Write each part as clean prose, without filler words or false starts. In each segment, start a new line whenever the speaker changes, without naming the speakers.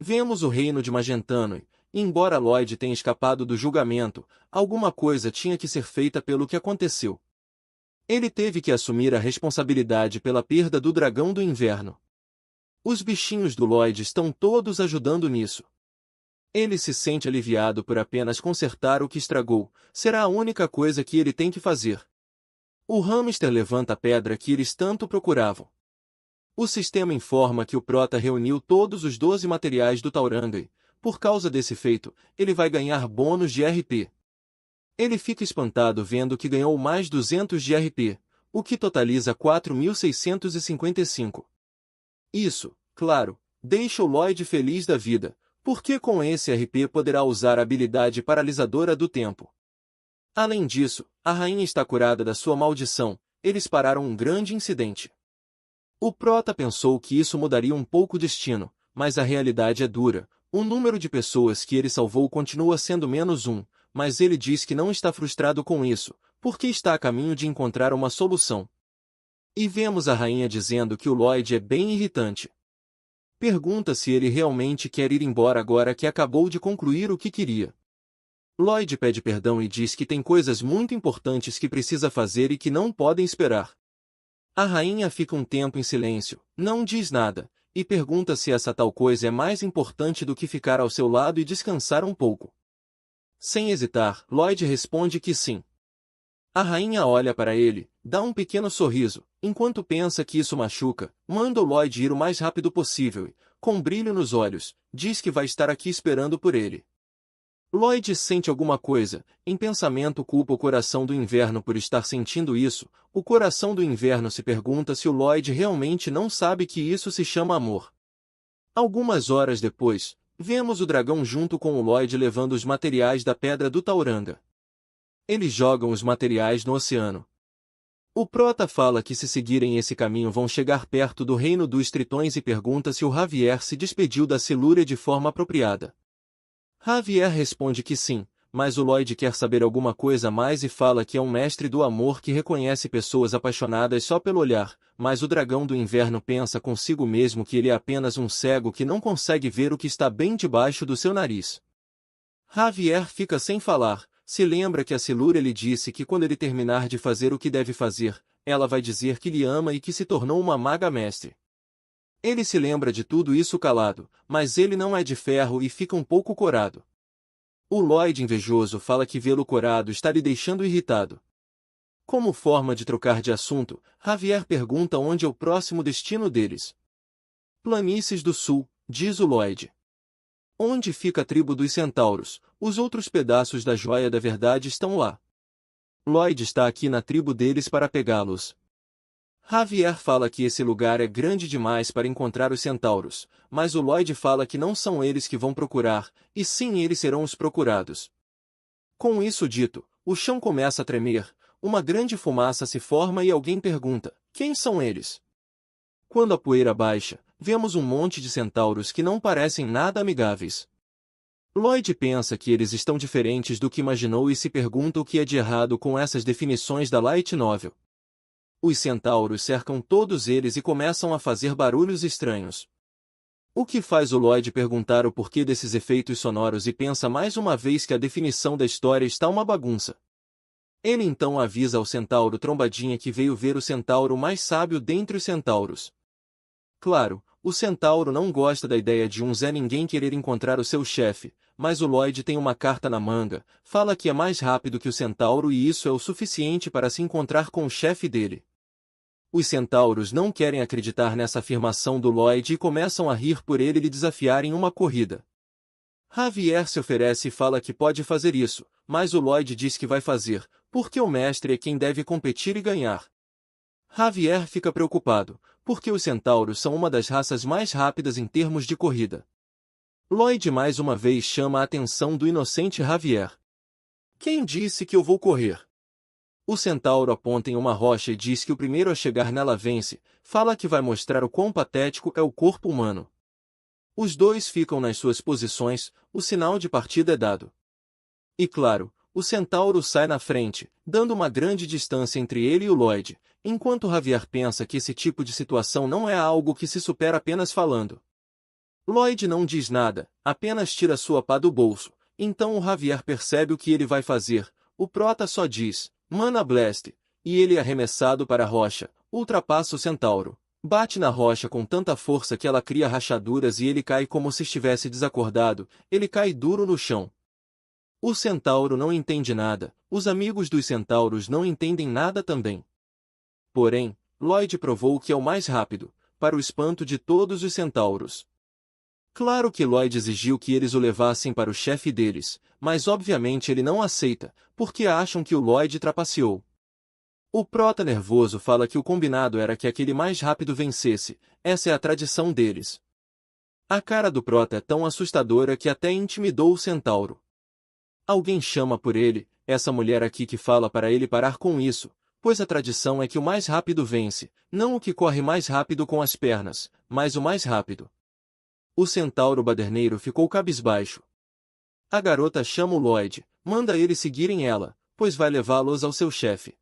Vemos o reino de Magentano e, embora Lloyd tenha escapado do julgamento, alguma coisa tinha que ser feita pelo que aconteceu. Ele teve que assumir a responsabilidade pela perda do dragão do inverno. Os bichinhos do Lloyd estão todos ajudando nisso. Ele se sente aliviado por apenas consertar o que estragou, será a única coisa que ele tem que fazer. O hamster levanta a pedra que eles tanto procuravam. O sistema informa que o Prota reuniu todos os 12 materiais do Tauranga e, por causa desse feito, ele vai ganhar bônus de RP. Ele fica espantado vendo que ganhou mais 200 de RP, o que totaliza 4.655. Isso, claro, deixa o Lloyd feliz da vida, porque com esse RP poderá usar a habilidade paralisadora do tempo. Além disso, a rainha está curada da sua maldição, eles pararam um grande incidente. O Prota pensou que isso mudaria um pouco o destino, mas a realidade é dura. O número de pessoas que ele salvou continua sendo -1, mas ele diz que não está frustrado com isso, porque está a caminho de encontrar uma solução. E vemos a rainha dizendo que o Lloyd é bem irritante. Pergunta se ele realmente quer ir embora agora que acabou de concluir o que queria. Lloyd pede perdão e diz que tem coisas muito importantes que precisa fazer e que não podem esperar. A rainha fica um tempo em silêncio, não diz nada, e pergunta se essa tal coisa é mais importante do que ficar ao seu lado e descansar um pouco. Sem hesitar, Lloyd responde que sim. A rainha olha para ele, dá um pequeno sorriso, enquanto pensa que isso machuca, manda o Lloyd ir o mais rápido possível e, com brilho nos olhos, diz que vai estar aqui esperando por ele. Lloyd sente alguma coisa, em pensamento culpa o coração do inverno por estar sentindo isso, o coração do inverno se pergunta se o Lloyd realmente não sabe que isso se chama amor. Algumas horas depois, vemos o dragão junto com o Lloyd levando os materiais da Pedra do Tauranga. Eles jogam os materiais no oceano. O Prota fala que se seguirem esse caminho vão chegar perto do reino dos Tritões e pergunta se o Javier se despediu da Silúria de forma apropriada. Javier responde que sim, mas o Lloyd quer saber alguma coisa a mais e fala que é um mestre do amor que reconhece pessoas apaixonadas só pelo olhar, mas o dragão do inverno pensa consigo mesmo que ele é apenas um cego que não consegue ver o que está bem debaixo do seu nariz. Javier fica sem falar, se lembra que a Silúria lhe disse que quando ele terminar de fazer o que deve fazer, ela vai dizer que lhe ama e que se tornou uma maga mestre. Ele se lembra de tudo isso calado, mas ele não é de ferro e fica um pouco corado. O Lloyd invejoso fala que vê-lo corado está lhe deixando irritado. Como forma de trocar de assunto, Javier pergunta onde é o próximo destino deles. Planícies do Sul, diz o Lloyd. Onde fica a tribo dos centauros, os outros pedaços da Joia da Verdade estão lá. Lloyd está aqui na tribo deles para pegá-los. Javier fala que esse lugar é grande demais para encontrar os centauros, mas o Lloyd fala que não são eles que vão procurar, e sim eles serão os procurados. Com isso dito, o chão começa a tremer, uma grande fumaça se forma e alguém pergunta, quem são eles? Quando a poeira baixa, vemos um monte de centauros que não parecem nada amigáveis. Lloyd pensa que eles estão diferentes do que imaginou e se pergunta o que é de errado com essas definições da Light Novel. Os centauros cercam todos eles e começam a fazer barulhos estranhos. O que faz o Lloyd perguntar o porquê desses efeitos sonoros e pensa mais uma vez que a definição da história está uma bagunça. Ele então avisa ao centauro Trombadinha que veio ver o centauro mais sábio dentre os centauros. Claro, o centauro não gosta da ideia de um Zé Ninguém querer encontrar o seu chefe, mas o Lloyd tem uma carta na manga, fala que é mais rápido que o centauro e isso é o suficiente para se encontrar com o chefe dele. Os centauros não querem acreditar nessa afirmação do Lloyd e começam a rir por ele lhe desafiar em uma corrida. Javier se oferece e fala que pode fazer isso, mas o Lloyd diz que vai fazer, porque o mestre é quem deve competir e ganhar. Javier fica preocupado, porque os centauros são uma das raças mais rápidas em termos de corrida. Lloyd mais uma vez chama a atenção do inocente Javier. Quem disse que eu vou correr? O centauro aponta em uma rocha e diz que o primeiro a chegar nela vence, fala que vai mostrar o quão patético é o corpo humano. Os dois ficam nas suas posições, o sinal de partida é dado. E claro, o centauro sai na frente, dando uma grande distância entre ele e o Lloyd, enquanto Javier pensa que esse tipo de situação não é algo que se supera apenas falando. Lloyd não diz nada, apenas tira sua pá do bolso. Então o Javier percebe o que ele vai fazer. O prota só diz, Mana Blast, e ele é arremessado para a rocha, ultrapassa o centauro. Bate na rocha com tanta força que ela cria rachaduras e ele cai como se estivesse desacordado, ele cai duro no chão. O centauro não entende nada, os amigos dos centauros não entendem nada também. Porém, Lloyd provou que é o mais rápido, para o espanto de todos os centauros. Claro que Lloyd exigiu que eles o levassem para o chefe deles, mas obviamente ele não aceita, porque acham que o Lloyd trapaceou. O prota nervoso fala que o combinado era que aquele mais rápido vencesse, essa é a tradição deles. A cara do prota é tão assustadora que até intimidou o centauro. Alguém chama por ele, essa mulher aqui que fala para ele parar com isso, pois a tradição é que o mais rápido vence, não o que corre mais rápido com as pernas, mas o mais rápido. O centauro baderneiro ficou cabisbaixo. A garota chama o Lloyd, manda eles seguirem ela, pois vai levá-los ao seu chefe.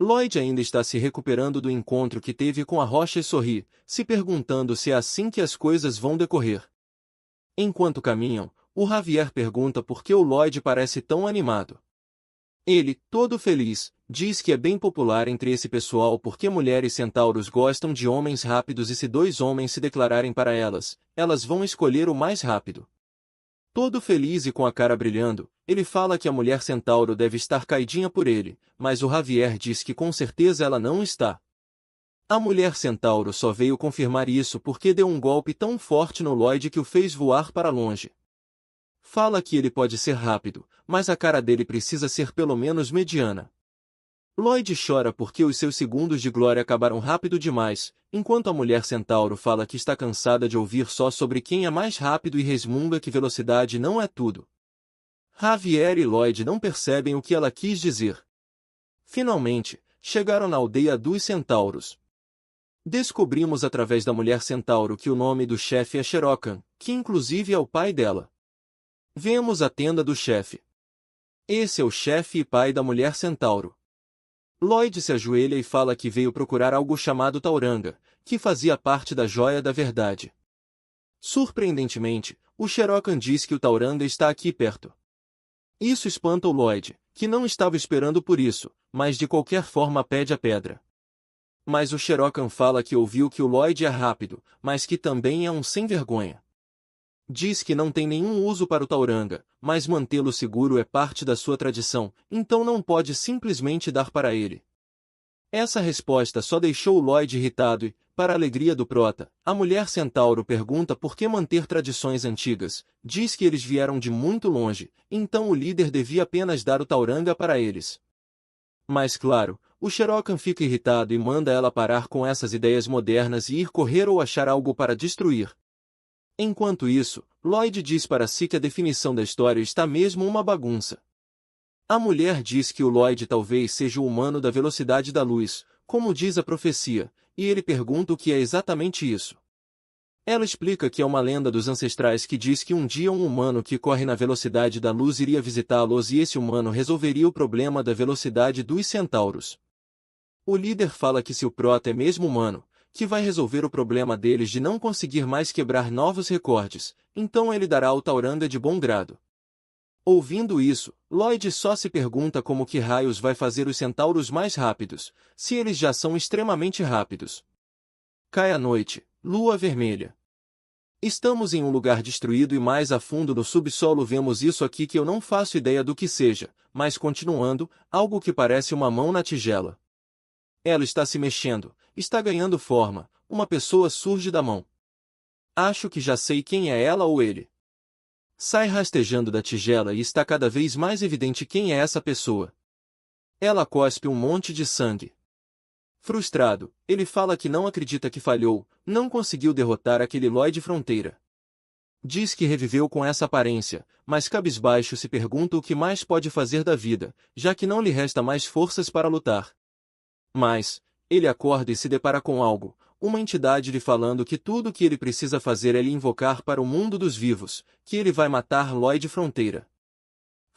Lloyd ainda está se recuperando do encontro que teve com a rocha e sorri, se perguntando se é assim que as coisas vão decorrer. Enquanto caminham, o Javier pergunta por que o Lloyd parece tão animado. Ele, todo feliz, diz que é bem popular entre esse pessoal porque mulheres centauros gostam de homens rápidos e se dois homens se declararem para elas, elas vão escolher o mais rápido. Todo feliz e com a cara brilhando, ele fala que a mulher centauro deve estar caidinha por ele, mas o Javier diz que com certeza ela não está. A mulher centauro só veio confirmar isso porque deu um golpe tão forte no Lloyd que o fez voar para longe. Fala que ele pode ser rápido, mas a cara dele precisa ser pelo menos mediana. Lloyd chora porque os seus segundos de glória acabaram rápido demais, enquanto a mulher centauro fala que está cansada de ouvir só sobre quem é mais rápido e resmunga que velocidade não é tudo. Javier e Lloyd não percebem o que ela quis dizer. Finalmente, chegaram na aldeia dos centauros. Descobrimos através da mulher centauro que o nome do chefe é Sherokan, que inclusive é o pai dela. Vemos a tenda do chefe. Esse é o chefe e pai da mulher centauro. Lloyd se ajoelha e fala que veio procurar algo chamado Tauranga, que fazia parte da Joia da Verdade. Surpreendentemente, o Sherokan diz que o Tauranga está aqui perto. Isso espanta o Lloyd, que não estava esperando por isso, mas de qualquer forma pede a pedra. Mas o Sherokan fala que ouviu que o Lloyd é rápido, mas que também é um sem-vergonha. Diz que não tem nenhum uso para o Tauranga, mas mantê-lo seguro é parte da sua tradição, então não pode simplesmente dar para ele. Essa resposta só deixou o Lloyd irritado e, para a alegria do prota, a mulher centauro pergunta por que manter tradições antigas, diz que eles vieram de muito longe, então o líder devia apenas dar o Tauranga para eles. Mas claro, o Sherokan fica irritado e manda ela parar com essas ideias modernas e ir correr ou achar algo para destruir. Enquanto isso, Lloyd diz para si que a definição da história está mesmo uma bagunça. A mulher diz que o Lloyd talvez seja o humano da velocidade da luz, como diz a profecia, e ele pergunta o que é exatamente isso. Ela explica que é uma lenda dos ancestrais que diz que um dia um humano que corre na velocidade da luz iria visitá-los e esse humano resolveria o problema da velocidade dos centauros. O líder fala que se o prota é mesmo humano, que vai resolver o problema deles de não conseguir mais quebrar novos recordes, então ele dará o Tauranga de bom grado. Ouvindo isso, Lloyd só se pergunta como que raios vai fazer os centauros mais rápidos, se eles já são extremamente rápidos. Cai a noite, lua vermelha. Estamos em um lugar destruído e mais a fundo no subsolo vemos isso aqui que eu não faço ideia do que seja, mas continuando, algo que parece uma mão na tigela. Ela está se mexendo, está ganhando forma, uma pessoa surge da mão. Acho que já sei quem é ela ou ele. Sai rastejando da tigela e está cada vez mais evidente quem é essa pessoa. Ela cospe um monte de sangue. Frustrado, ele fala que não acredita que falhou, não conseguiu derrotar aquele Lloyd Fronteira. Diz que reviveu com essa aparência, mas cabisbaixo se pergunta o que mais pode fazer da vida, já que não lhe resta mais forças para lutar. Mas, ele acorda e se depara com algo, uma entidade lhe falando que tudo o que ele precisa fazer é lhe invocar para o mundo dos vivos, que ele vai matar Lloyd Fronteira.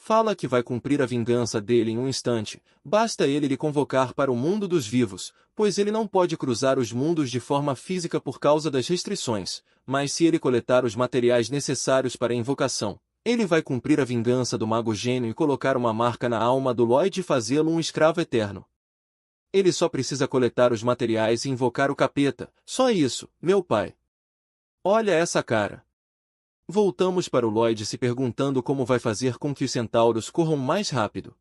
fala que vai cumprir a vingança dele em um instante, basta ele lhe convocar para o mundo dos vivos, pois ele não pode cruzar os mundos de forma física por causa das restrições, mas se ele coletar os materiais necessários para a invocação, ele vai cumprir a vingança do mago gênio e colocar uma marca na alma do Lloyd e fazê-lo um escravo eterno. Ele só precisa coletar os materiais e invocar o capeta, só isso, meu pai. Olha essa cara. Voltamos para o Lloyd se perguntando como vai fazer com que os centauros corram mais rápido.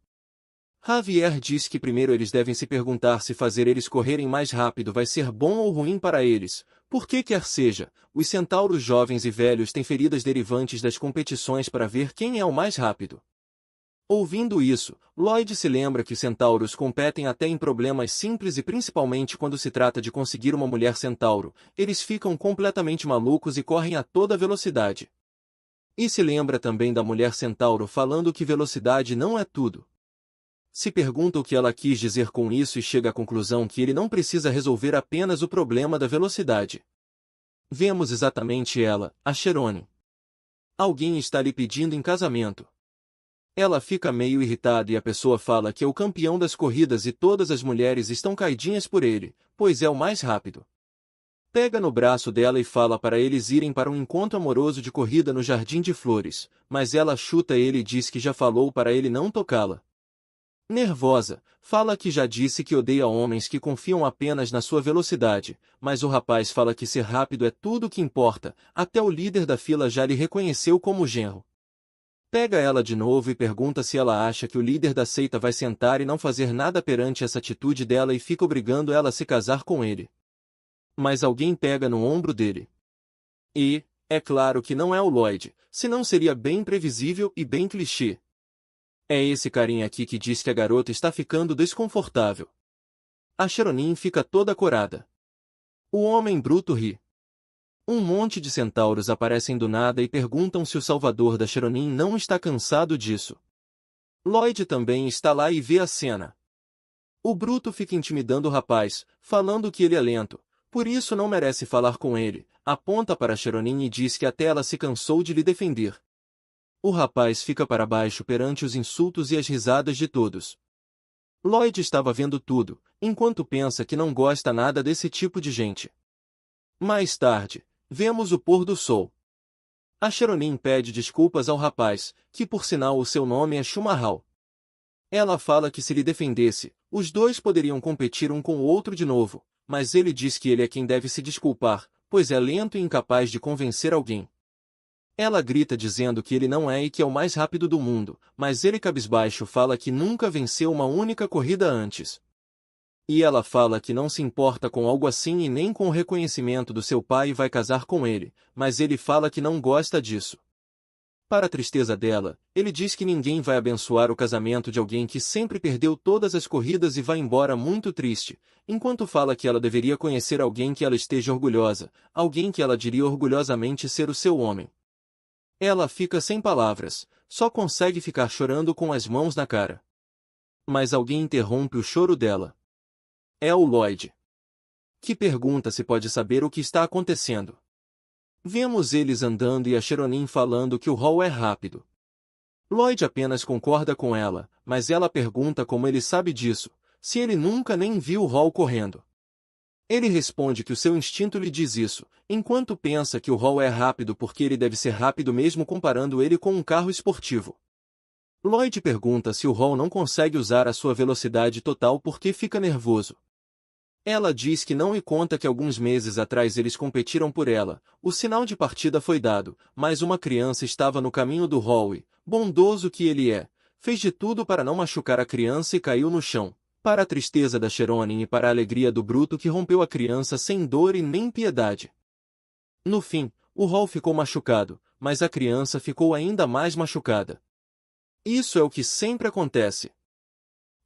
Javier diz que primeiro eles devem se perguntar se fazer eles correrem mais rápido vai ser bom ou ruim para eles, porque quer seja, os centauros jovens e velhos têm feridas derivantes das competições para ver quem é o mais rápido. Ouvindo isso, Lloyd se lembra que os centauros competem até em problemas simples e principalmente quando se trata de conseguir uma mulher centauro, eles ficam completamente malucos e correm a toda velocidade. E se lembra também da mulher centauro falando que velocidade não é tudo. Se pergunta o que ela quis dizer com isso e chega à conclusão que ele não precisa resolver apenas o problema da velocidade. Vemos exatamente ela, a Cherone. Alguém está lhe pedindo em casamento. Ela fica meio irritada e a pessoa fala que é o campeão das corridas e todas as mulheres estão caidinhas por ele, pois é o mais rápido. Pega no braço dela e fala para eles irem para um encontro amoroso de corrida no Jardim de Flores, mas ela chuta ele e diz que já falou para ele não tocá-la. Nervosa, fala que já disse que odeia homens que confiam apenas na sua velocidade, mas o rapaz fala que ser rápido é tudo o que importa, até o líder da fila já lhe reconheceu como genro. Pega ela de novo e pergunta se ela acha que o líder da seita vai sentar e não fazer nada perante essa atitude dela e fica obrigando ela a se casar com ele. Mas alguém pega no ombro dele. E, é claro que não é o Lloyd, senão seria bem previsível e bem clichê. É esse carinha aqui que diz que a garota está ficando desconfortável. A Cheronin fica toda corada. O homem bruto ri. Um monte de centauros aparecem do nada e perguntam se o salvador da Cheronin não está cansado disso. Lloyd também está lá e vê a cena. O bruto fica intimidando o rapaz, falando que ele é lento, por isso não merece falar com ele, aponta para a Cheronin e diz que até ela se cansou de lhe defender. O rapaz fica para baixo perante os insultos e as risadas de todos. Lloyd estava vendo tudo, enquanto pensa que não gosta nada desse tipo de gente. Mais tarde, vemos o pôr do sol. A Cheronin pede desculpas ao rapaz, que por sinal o seu nome é Shumahal. Ela fala que se lhe defendesse, os dois poderiam competir um com o outro de novo, mas ele diz que ele é quem deve se desculpar, pois é lento e incapaz de convencer alguém. Ela grita dizendo que ele não é e que é o mais rápido do mundo, mas ele cabisbaixo fala que nunca venceu uma única corrida antes. E ela fala que não se importa com algo assim e nem com o reconhecimento do seu pai e vai casar com ele, mas ele fala que não gosta disso. Para a tristeza dela, ele diz que ninguém vai abençoar o casamento de alguém que sempre perdeu todas as corridas e vai embora muito triste, enquanto fala que ela deveria conhecer alguém que ela esteja orgulhosa, alguém que ela diria orgulhosamente ser o seu homem. Ela fica sem palavras, só consegue ficar chorando com as mãos na cara. Mas alguém interrompe o choro dela. É o Lloyd, que pergunta se pode saber o que está acontecendo. Vemos eles andando e a Cheronin falando que o Hall é rápido. Lloyd apenas concorda com ela, mas ela pergunta como ele sabe disso, se ele nunca nem viu o Hall correndo. Ele responde que o seu instinto lhe diz isso, enquanto pensa que o Hall é rápido porque ele deve ser rápido mesmo comparando ele com um carro esportivo. Lloyd pergunta se o Hall não consegue usar a sua velocidade total porque fica nervoso. Ela diz que não e conta que alguns meses atrás eles competiram por ela, o sinal de partida foi dado, mas uma criança estava no caminho do Hall e, bondoso que ele é, fez de tudo para não machucar a criança e caiu no chão. Para a tristeza da Cheronin e para a alegria do bruto que rompeu a criança sem dor e nem piedade. No fim, o Hall ficou machucado, mas a criança ficou ainda mais machucada. Isso é o que sempre acontece.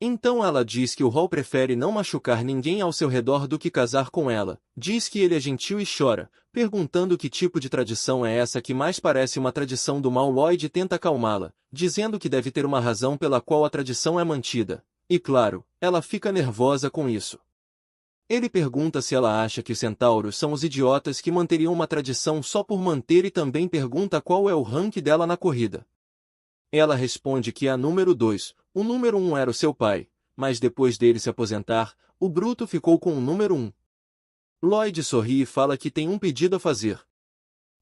Então ela diz que o Hall prefere não machucar ninguém ao seu redor do que casar com ela, diz que ele é gentil e chora, perguntando que tipo de tradição é essa que mais parece uma tradição do mal. Lloyd tenta acalmá-la, dizendo que deve ter uma razão pela qual a tradição é mantida. E claro, ela fica nervosa com isso. Ele pergunta se ela acha que os centauros são os idiotas que manteriam uma tradição só por manter e também pergunta qual é o rank dela na corrida. Ela responde que é a número 2, o número 1 era o seu pai, mas depois dele se aposentar, o Bruto ficou com o número 1. Lloyd sorri e fala que tem um pedido a fazer.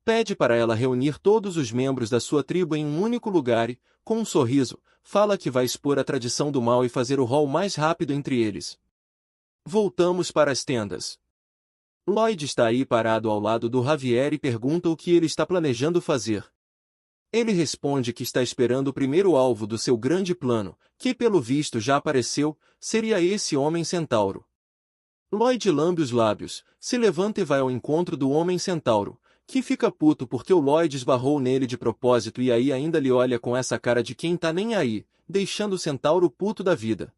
Pede para ela reunir todos os membros da sua tribo em um único lugar e, com um sorriso, fala que vai expor a tradição do mal e fazer o rol mais rápido entre eles. Voltamos para as tendas. Lloyd está aí parado ao lado do Javier e pergunta o que ele está planejando fazer. Ele responde que está esperando o primeiro alvo do seu grande plano, que pelo visto já apareceu, seria esse homem centauro. Lloyd lambe os lábios, se levanta e vai ao encontro do homem centauro, que fica puto porque o Lloyd esbarrou nele de propósito e aí ainda lhe olha com essa cara de quem tá nem aí, deixando o centauro puto da vida.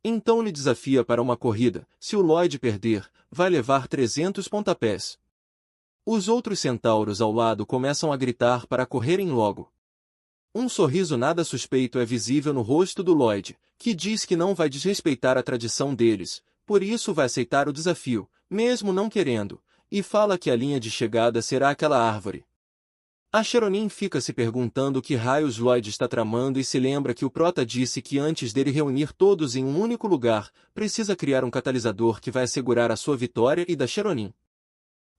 Então lhe desafia para uma corrida, se o Lloyd perder, vai levar 300 pontapés. Os outros centauros ao lado começam a gritar para correrem logo. Um sorriso nada suspeito é visível no rosto do Lloyd, que diz que não vai desrespeitar a tradição deles, por isso vai aceitar o desafio, mesmo não querendo, e fala que a linha de chegada será aquela árvore. A Cheronin fica se perguntando que raios Lloyd está tramando e se lembra que o Prota disse que antes dele reunir todos em um único lugar, precisa criar um catalisador que vai assegurar a sua vitória e da Cheronin.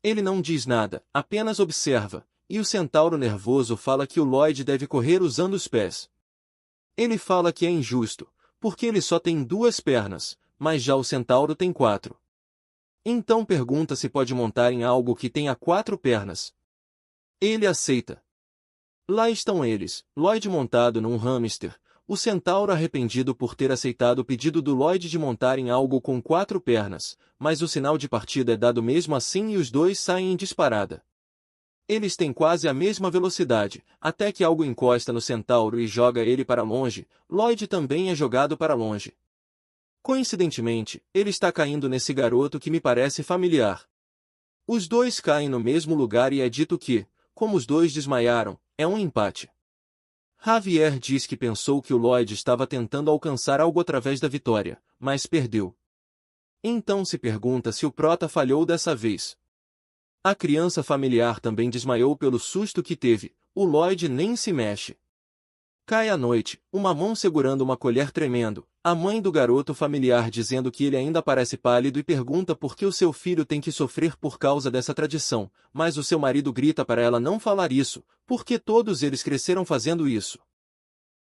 Ele não diz nada, apenas observa, e o centauro nervoso fala que o Lloyd deve correr usando os pés. Ele fala que é injusto, porque ele só tem 2 pernas, mas já o centauro tem 4. Então pergunta se pode montar em algo que tenha 4 pernas. Ele aceita. Lá estão eles, Lloyd montado num hamster, o centauro arrependido por ter aceitado o pedido do Lloyd de montar em algo com 4 pernas, mas o sinal de partida é dado mesmo assim e os dois saem em disparada. Eles têm quase a mesma velocidade, até que algo encosta no centauro e joga ele para longe, Lloyd também é jogado para longe. Coincidentemente, ele está caindo nesse garoto que me parece familiar. Os dois caem no mesmo lugar e é dito que, como os dois desmaiaram, é um empate. Javier diz que pensou que o Lloyd estava tentando alcançar algo através da vitória, mas perdeu. Então se pergunta se o Prota falhou dessa vez. A criança familiar também desmaiou pelo susto que teve, o Lloyd nem se mexe. Cai a noite, uma mão segurando uma colher tremendo, a mãe do garoto familiar dizendo que ele ainda parece pálido e pergunta por que o seu filho tem que sofrer por causa dessa tradição, mas o seu marido grita para ela não falar isso, porque todos eles cresceram fazendo isso.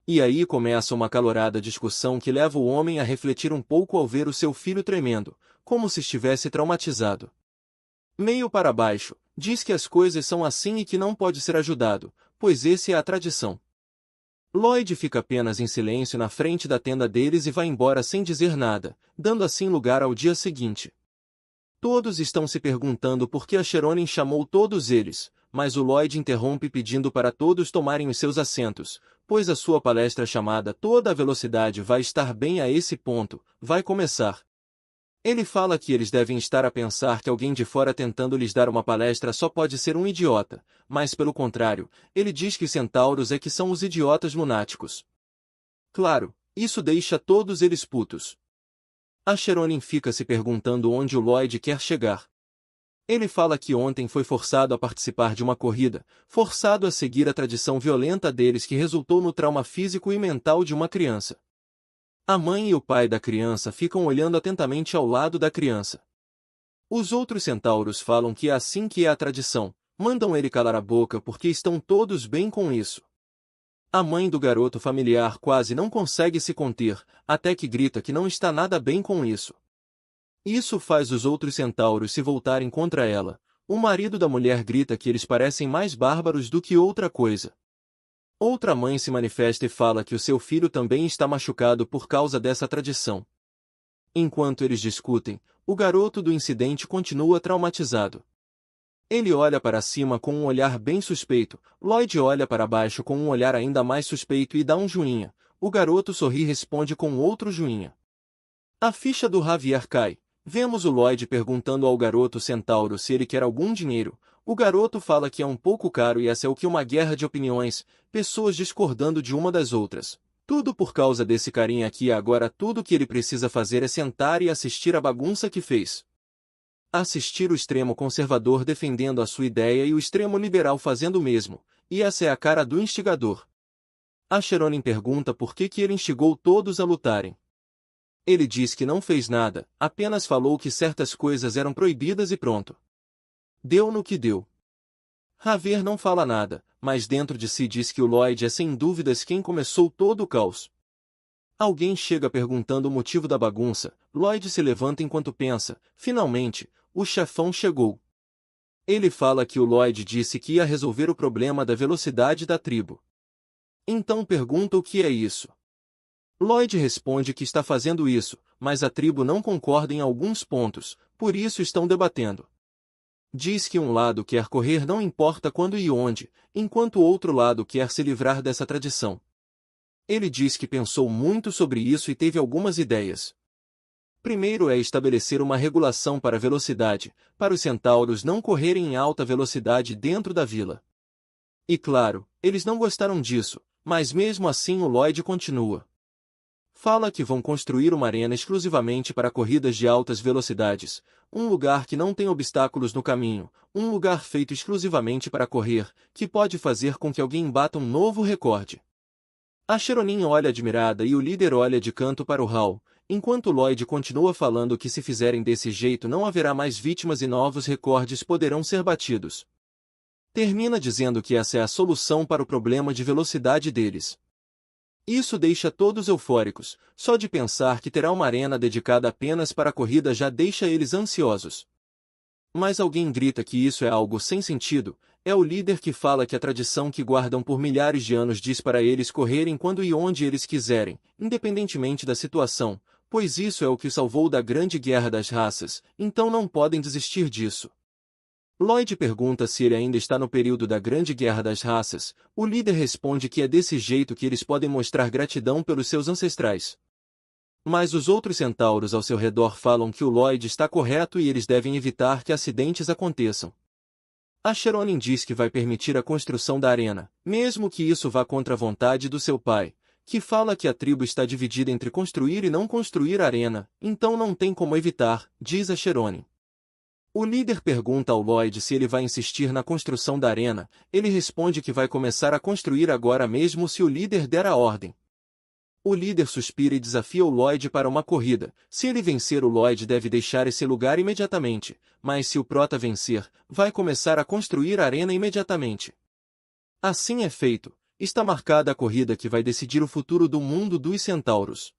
E aí começa uma acalorada discussão que leva o homem a refletir um pouco ao ver o seu filho tremendo, como se estivesse traumatizado. Meio para baixo, diz que as coisas são assim e que não pode ser ajudado, pois esse é a tradição. Lloyd fica apenas em silêncio na frente da tenda deles e vai embora sem dizer nada, dando assim lugar ao dia seguinte. Todos estão se perguntando por que a Cheronin chamou todos eles, mas o Lloyd interrompe pedindo para todos tomarem os seus assentos, pois a sua palestra chamada Toda a Velocidade vai estar bem a esse ponto, vai começar. Ele fala que eles devem estar a pensar que alguém de fora tentando lhes dar uma palestra só pode ser um idiota, mas pelo contrário, ele diz que os centauros é que são os idiotas lunáticos. Claro, isso deixa todos eles putos. A Cheronin fica se perguntando onde o Lloyd quer chegar. Ele fala que ontem foi forçado a participar de uma corrida, forçado a seguir a tradição violenta deles que resultou no trauma físico e mental de uma criança. A mãe e o pai da criança ficam olhando atentamente ao lado da criança. Os outros centauros falam que é assim que é a tradição, mandam ele calar a boca porque estão todos bem com isso. A mãe do garoto familiar quase não consegue se conter, até que grita que não está nada bem com isso. Isso faz os outros centauros se voltarem contra ela. O marido da mulher grita que eles parecem mais bárbaros do que outra coisa. Outra mãe se manifesta e fala que o seu filho também está machucado por causa dessa tradição. Enquanto eles discutem, o garoto do incidente continua traumatizado. Ele olha para cima com um olhar bem suspeito, Lloyd olha para baixo com um olhar ainda mais suspeito e dá um joinha. O garoto sorri e responde com outro joinha. A ficha do Javier cai. Vemos o Lloyd perguntando ao garoto centauro se ele quer algum dinheiro. O garoto fala que é um pouco caro e essa é o que uma guerra de opiniões, pessoas discordando de uma das outras. Tudo por causa desse carinha aqui e agora tudo que ele precisa fazer é sentar e assistir a bagunça que fez. Assistir o extremo conservador defendendo a sua ideia e o extremo liberal fazendo o mesmo, e essa é a cara do instigador. Acheronin pergunta por que ele instigou todos a lutarem. Ele diz que não fez nada, apenas falou que certas coisas eram proibidas e pronto. Deu no que deu. Javier não fala nada, mas dentro de si diz que o Lloyd é sem dúvidas quem começou todo o caos. Alguém chega perguntando o motivo da bagunça, Lloyd se levanta enquanto pensa, finalmente, o chefão chegou. Ele fala que o Lloyd disse que ia resolver o problema da velocidade da tribo. Então pergunta o que é isso. Lloyd responde que está fazendo isso, mas a tribo não concorda em alguns pontos, por isso estão debatendo. Diz que um lado quer correr não importa quando e onde, enquanto o outro lado quer se livrar dessa tradição. Ele diz que pensou muito sobre isso e teve algumas ideias. Primeiro é estabelecer uma regulação para a velocidade, para os centauros não correrem em alta velocidade dentro da vila. E claro, eles não gostaram disso, mas mesmo assim o Lloyd continua. Fala que vão construir uma arena exclusivamente para corridas de altas velocidades, um lugar que não tem obstáculos no caminho, um lugar feito exclusivamente para correr, que pode fazer com que alguém bata um novo recorde. Acheronin olha admirada e o líder olha de canto para o hall, enquanto Lloyd continua falando que se fizerem desse jeito não haverá mais vítimas e novos recordes poderão ser batidos. Termina dizendo que essa é a solução para o problema de velocidade deles. Isso deixa todos eufóricos, só de pensar que terá uma arena dedicada apenas para a corrida já deixa eles ansiosos. Mas alguém grita que isso é algo sem sentido, é o líder que fala que a tradição que guardam por milhares de anos diz para eles correrem quando e onde eles quiserem, independentemente da situação, pois isso é o que os salvou da grande guerra das raças, então não podem desistir disso. Lloyd pergunta se ele ainda está no período da Grande Guerra das Raças. O líder responde que é desse jeito que eles podem mostrar gratidão pelos seus ancestrais. Mas os outros centauros ao seu redor falam que o Lloyd está correto e eles devem evitar que acidentes aconteçam. Acheronin diz que vai permitir a construção da arena, mesmo que isso vá contra a vontade do seu pai, que fala que a tribo está dividida entre construir e não construir a arena, então não tem como evitar, diz Acheronin. O líder pergunta ao Lloyd se ele vai insistir na construção da arena, ele responde que vai começar a construir agora mesmo se o líder der a ordem. O líder suspira e desafia o Lloyd para uma corrida, se ele vencer o Lloyd deve deixar esse lugar imediatamente, mas se o Prota vencer, vai começar a construir a arena imediatamente. Assim é feito, está marcada a corrida que vai decidir o futuro do mundo dos centauros.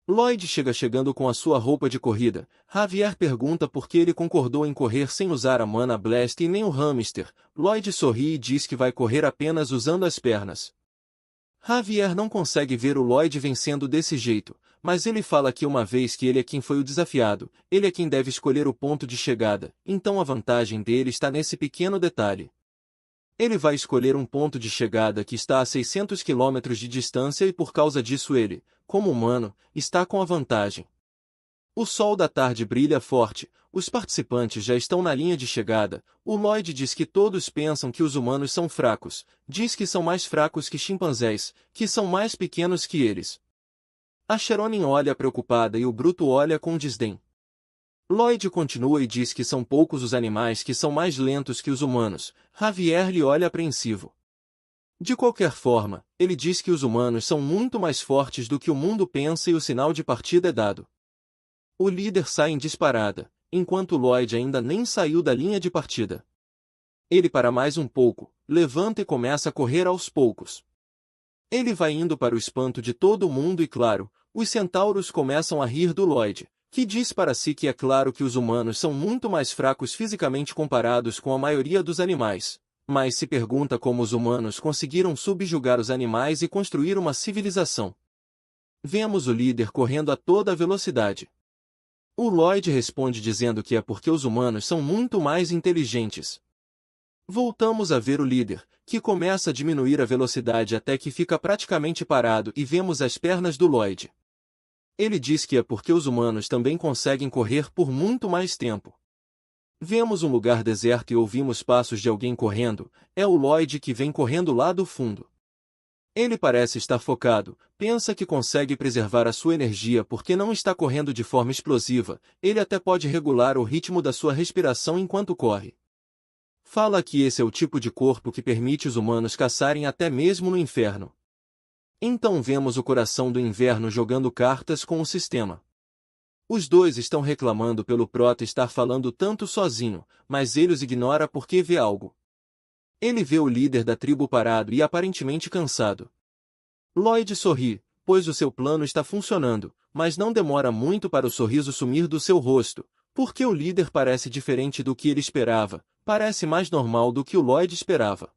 Lloyd chegando com a sua roupa de corrida. Javier pergunta por que ele concordou em correr sem usar a Mana Blast e nem o Hamster. Lloyd sorri e diz que vai correr apenas usando as pernas. Javier não consegue ver o Lloyd vencendo desse jeito, mas ele fala que uma vez que ele é quem foi o desafiado, ele é quem deve escolher o ponto de chegada, então a vantagem dele está nesse pequeno detalhe. Ele vai escolher um ponto de chegada que está a 600 km de distância e por causa disso ele, como humano, está com a vantagem. O sol da tarde brilha forte, os participantes já estão na linha de chegada. O Lloyd diz que todos pensam que os humanos são fracos, diz que são mais fracos que chimpanzés, que são mais pequenos que eles. Acheronin olha preocupada e o Bruto olha com desdém. Lloyd continua e diz que são poucos os animais que são mais lentos que os humanos. Javier lhe olha apreensivo. De qualquer forma, ele diz que os humanos são muito mais fortes do que o mundo pensa e o sinal de partida é dado. O líder sai em disparada, enquanto Lloyd ainda nem saiu da linha de partida. Ele para mais um pouco, levanta e começa a correr aos poucos. Ele vai indo para o espanto de todo mundo e claro, os centauros começam a rir do Lloyd, que diz para si que é claro que os humanos são muito mais fracos fisicamente comparados com a maioria dos animais, mas se pergunta como os humanos conseguiram subjugar os animais e construir uma civilização. Vemos o líder correndo a toda velocidade. O Lloyd responde dizendo que é porque os humanos são muito mais inteligentes. Voltamos a ver o líder, que começa a diminuir a velocidade até que fica praticamente parado e vemos as pernas do Lloyd. Ele diz que é porque os humanos também conseguem correr por muito mais tempo. Vemos um lugar deserto e ouvimos passos de alguém correndo, é o Lloyd que vem correndo lá do fundo. Ele parece estar focado, pensa que consegue preservar a sua energia porque não está correndo de forma explosiva, ele até pode regular o ritmo da sua respiração enquanto corre. Fala que esse é o tipo de corpo que permite os humanos caçarem até mesmo no inferno. Então vemos o coração do inverno jogando cartas com o sistema. Os dois estão reclamando pelo Prota estar falando tanto sozinho, mas ele os ignora porque vê algo. Ele vê o líder da tribo parado e aparentemente cansado. Lloyd sorri, pois o seu plano está funcionando, mas não demora muito para o sorriso sumir do seu rosto, porque o líder parece diferente do que ele esperava, parece mais normal do que o Lloyd esperava.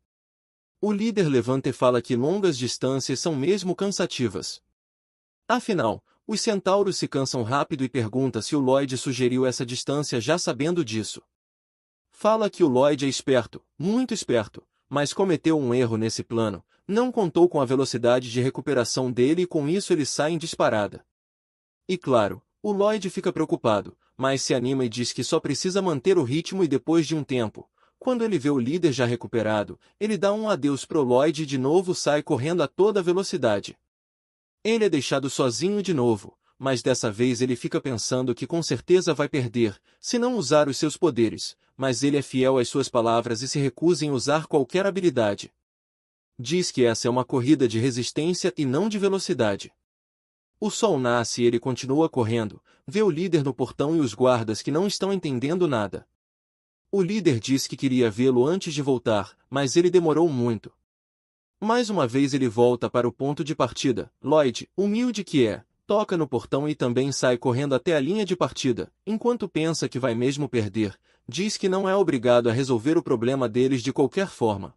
O líder levanta e fala que longas distâncias são mesmo cansativas. Afinal, os centauros se cansam rápido e pergunta se o Lloyd sugeriu essa distância já sabendo disso. Fala que o Lloyd é esperto, muito esperto, mas cometeu um erro nesse plano, não contou com a velocidade de recuperação dele e com isso ele sai em disparada. E claro, o Lloyd fica preocupado, mas se anima e diz que só precisa manter o ritmo e depois de um tempo, quando ele vê o líder já recuperado, ele dá um adeus pro Lloyd e de novo sai correndo a toda velocidade. Ele é deixado sozinho de novo, mas dessa vez ele fica pensando que com certeza vai perder, se não usar os seus poderes, mas ele é fiel às suas palavras e se recusa em usar qualquer habilidade. Diz que essa é uma corrida de resistência e não de velocidade. O sol nasce e ele continua correndo, vê o líder no portão e os guardas que não estão entendendo nada. O líder diz que queria vê-lo antes de voltar, mas ele demorou muito. Mais uma vez ele volta para o ponto de partida. Lloyd, humilde que é, toca no portão e também sai correndo até a linha de partida, enquanto pensa que vai mesmo perder, diz que não é obrigado a resolver o problema deles de qualquer forma.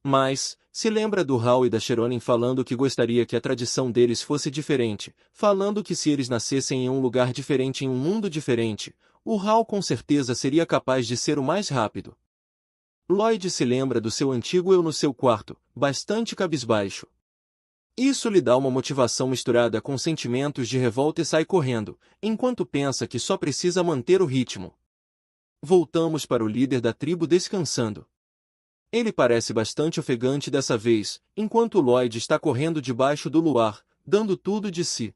Mas, se lembra do Hal e da Sheronin falando que gostaria que a tradição deles fosse diferente, falando que se eles nascessem em um lugar diferente em um mundo diferente, o Hal com certeza seria capaz de ser o mais rápido. Lloyd se lembra do seu antigo eu no seu quarto, bastante cabisbaixo. Isso lhe dá uma motivação misturada com sentimentos de revolta e sai correndo, enquanto pensa que só precisa manter o ritmo. Voltamos para o líder da tribo descansando. Ele parece bastante ofegante dessa vez, enquanto Lloyd está correndo debaixo do luar, dando tudo de si.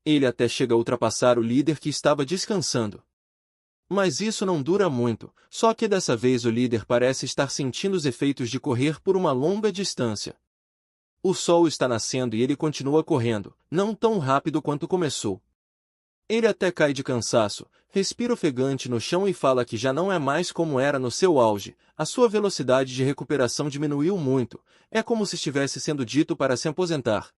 Ele até chega a ultrapassar o líder que estava descansando. Mas isso não dura muito, só que dessa vez o líder parece estar sentindo os efeitos de correr por uma longa distância. O sol está nascendo e ele continua correndo, não tão rápido quanto começou. Ele até cai de cansaço, respira ofegante no chão e fala que já não é mais como era no seu auge, a sua velocidade de recuperação diminuiu muito, é como se estivesse sendo dito para se aposentar.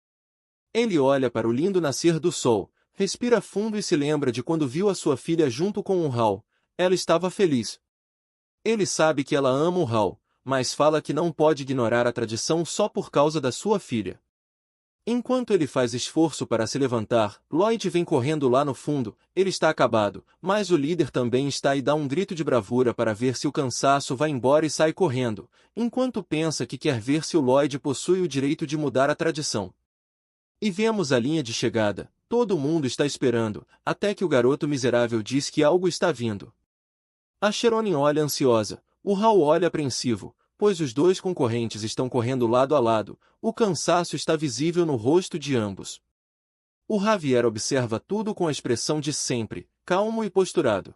Ele olha para o lindo nascer do sol, respira fundo e se lembra de quando viu a sua filha junto com o Hal. Ela estava feliz. Ele sabe que ela ama o Hal, mas fala que não pode ignorar a tradição só por causa da sua filha. Enquanto ele faz esforço para se levantar, Lloyd vem correndo lá no fundo, ele está acabado, mas o líder também está e dá um grito de bravura para ver se o cansaço vai embora e sai correndo, enquanto pensa que quer ver se o Lloyd possui o direito de mudar a tradição. E vemos a linha de chegada, todo mundo está esperando, até que o garoto miserável diz que algo está vindo. A Sheronin olha ansiosa, o Hal olha apreensivo, pois os dois concorrentes estão correndo lado a lado, o cansaço está visível no rosto de ambos. O Javier observa tudo com a expressão de sempre, calmo e posturado.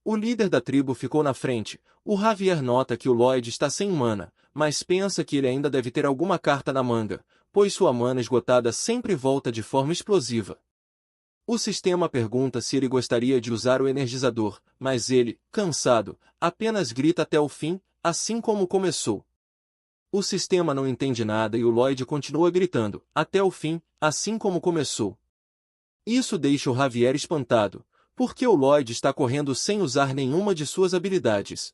O líder da tribo ficou na frente, o Javier nota que o Lloyd está sem mana, mas pensa que ele ainda deve ter alguma carta na manga, pois sua mana esgotada sempre volta de forma explosiva. O sistema pergunta se ele gostaria de usar o energizador, mas ele, cansado, apenas grita até o fim, assim como começou. O sistema não entende nada e o Lloyd continua gritando, até o fim, assim como começou. Isso deixa o Javier espantado, porque o Lloyd está correndo sem usar nenhuma de suas habilidades.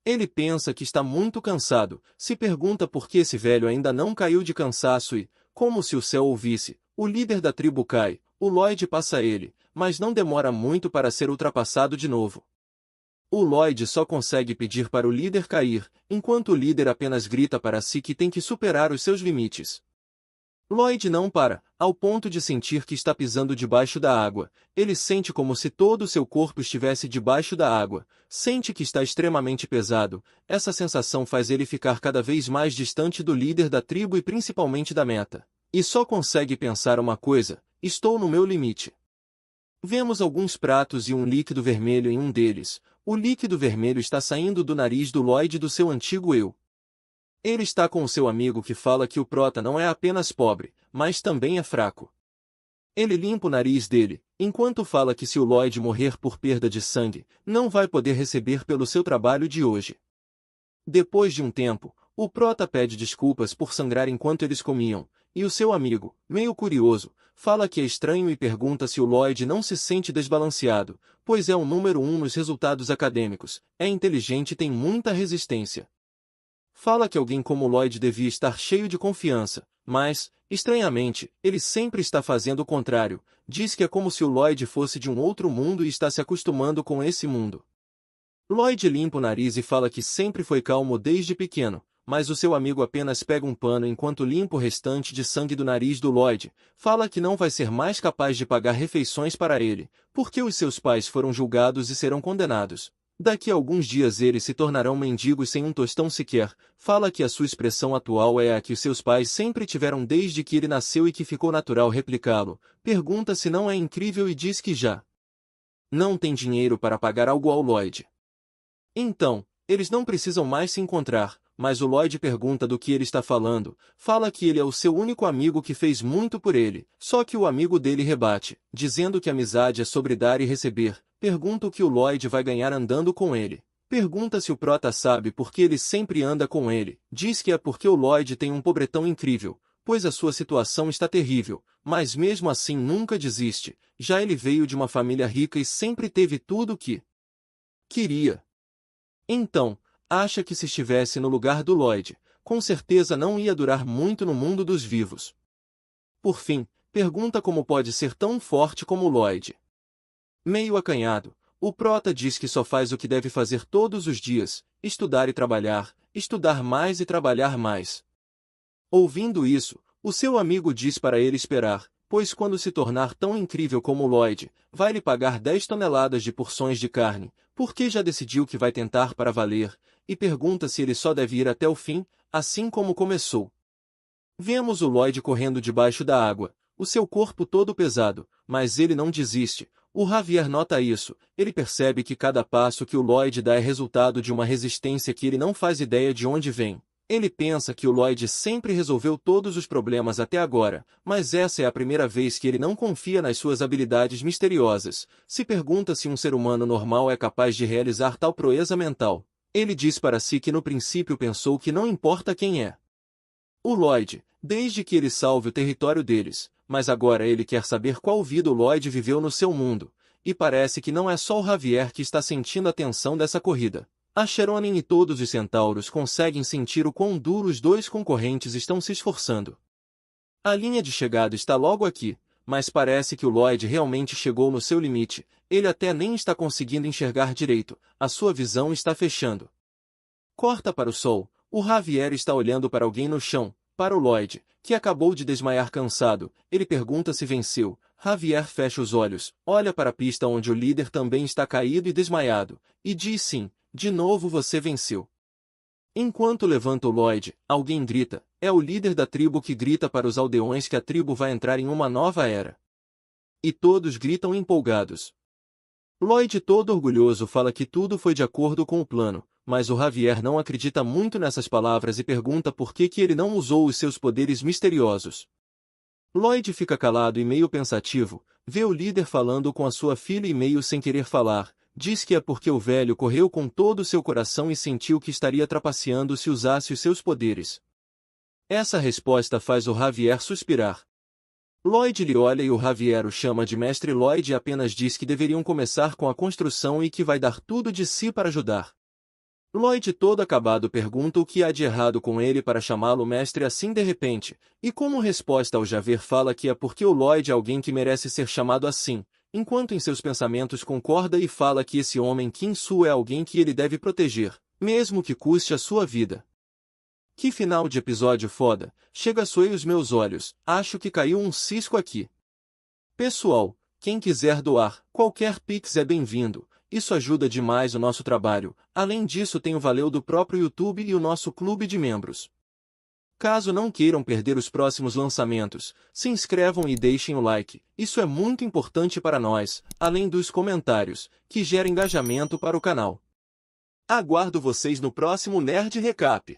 Ele pensa que está muito cansado, se pergunta por que esse velho ainda não caiu de cansaço e, como se o céu ouvisse, o líder da tribo cai, o Lloyd passa ele, mas não demora muito para ser ultrapassado de novo. O Lloyd só consegue pedir para o líder cair, enquanto o líder apenas grita para si que tem que superar os seus limites. Lloyd não para, ao ponto de sentir que está pisando debaixo da água. Ele sente como se todo o seu corpo estivesse debaixo da água, sente que está extremamente pesado. Essa sensação faz ele ficar cada vez mais distante do líder da tribo e principalmente da meta. E só consegue pensar uma coisa: estou no meu limite. Vemos alguns pratos e um líquido vermelho em um deles. O líquido vermelho está saindo do nariz do Lloyd do seu antigo eu. Ele está com o seu amigo que fala que o prota não é apenas pobre, mas também é fraco. Ele limpa o nariz dele, enquanto fala que se o Lloyd morrer por perda de sangue, não vai poder receber pelo seu trabalho de hoje. Depois de um tempo, o prota pede desculpas por sangrar enquanto eles comiam, e o seu amigo, meio curioso, fala que é estranho e pergunta se o Lloyd não se sente desbalanceado, pois é o número 1 nos resultados acadêmicos, é inteligente e tem muita resistência. Fala que alguém como Lloyd devia estar cheio de confiança, mas, estranhamente, ele sempre está fazendo o contrário. Diz que é como se o Lloyd fosse de um outro mundo e está se acostumando com esse mundo. Lloyd limpa o nariz e fala que sempre foi calmo desde pequeno, mas o seu amigo apenas pega um pano enquanto limpa o restante de sangue do nariz do Lloyd. Fala que não vai ser mais capaz de pagar refeições para ele, porque os seus pais foram julgados e serão condenados. Daqui a alguns dias eles se tornarão mendigos sem um tostão sequer. Fala que a sua expressão atual é a que os seus pais sempre tiveram desde que ele nasceu e que ficou natural replicá-lo. Pergunta se não é incrível e diz que já não tem dinheiro para pagar algo ao Lloyd. Então, eles não precisam mais se encontrar, mas o Lloyd pergunta do que ele está falando. Fala que ele é o seu único amigo que fez muito por ele, só que o amigo dele rebate, dizendo que amizade é sobre dar e receber. Pergunta o que o Lloyd vai ganhar andando com ele. Pergunta se o prota sabe por que ele sempre anda com ele. Diz que é porque o Lloyd tem um pobretão incrível, pois a sua situação está terrível, mas mesmo assim nunca desiste. Já ele veio de uma família rica e sempre teve tudo o que queria. Então, acha que se estivesse no lugar do Lloyd, com certeza não ia durar muito no mundo dos vivos. Por fim, pergunta como pode ser tão forte como o Lloyd. Meio acanhado, o prota diz que só faz o que deve fazer todos os dias, estudar e trabalhar, estudar mais e trabalhar mais. Ouvindo isso, o seu amigo diz para ele esperar, pois quando se tornar tão incrível como o Lloyd, vai lhe pagar 10 toneladas de porções de carne, porque já decidiu que vai tentar para valer, e pergunta se ele só deve ir até o fim, assim como começou. Vemos o Lloyd correndo debaixo da água, o seu corpo todo pesado, mas ele não desiste. O Javier nota isso, ele percebe que cada passo que o Lloyd dá é resultado de uma resistência que ele não faz ideia de onde vem. Ele pensa que o Lloyd sempre resolveu todos os problemas até agora, mas essa é a primeira vez que ele não confia nas suas habilidades misteriosas. Se pergunta se um ser humano normal é capaz de realizar tal proeza mental. Ele diz para si que no princípio pensou que não importa quem é o Lloyd, desde que ele salve o território deles, mas agora ele quer saber qual vida o Lloyd viveu no seu mundo, e parece que não é só o Javier que está sentindo a tensão dessa corrida. A Cheronin e todos os centauros conseguem sentir o quão duro os dois concorrentes estão se esforçando. A linha de chegada está logo aqui, mas parece que o Lloyd realmente chegou no seu limite. Ele até nem está conseguindo enxergar direito, a sua visão está fechando. Corta para o sol, o Javier está olhando para alguém no chão, para o Lloyd, que acabou de desmaiar cansado. Ele pergunta se venceu. Javier fecha os olhos, olha para a pista onde o líder também está caído e desmaiado, e diz sim. De novo você venceu. Enquanto levanta o Lloyd, alguém grita. É o líder da tribo que grita para os aldeões que a tribo vai entrar em uma nova era. E todos gritam empolgados. Lloyd todo orgulhoso fala que tudo foi de acordo com o plano, mas o Javier não acredita muito nessas palavras e pergunta por que ele não usou os seus poderes misteriosos. Lloyd fica calado e meio pensativo, vê o líder falando com a sua filha e meio sem querer falar. Diz que é porque o velho correu com todo o seu coração e sentiu que estaria trapaceando se usasse os seus poderes. Essa resposta faz o Javier suspirar. Lloyd lhe olha e o Javier o chama de Mestre Lloyd e apenas diz que deveriam começar com a construção e que vai dar tudo de si para ajudar. Lloyd todo acabado pergunta o que há de errado com ele para chamá-lo mestre assim de repente, e como resposta ao Javier fala que é porque o Lloyd é alguém que merece ser chamado assim. Enquanto em seus pensamentos concorda e fala que esse homem Kim Su é alguém que ele deve proteger, mesmo que custe a sua vida. Que final de episódio foda, chega soei os meus olhos, acho que caiu um cisco aqui. Pessoal, quem quiser doar, qualquer pix é bem-vindo, isso ajuda demais o nosso trabalho, além disso tem o valeu do próprio YouTube e o nosso clube de membros. Caso não queiram perder os próximos lançamentos, se inscrevam e deixem o like, isso é muito importante para nós, além dos comentários, que gera engajamento para o canal. Aguardo vocês no próximo Nerd Recap.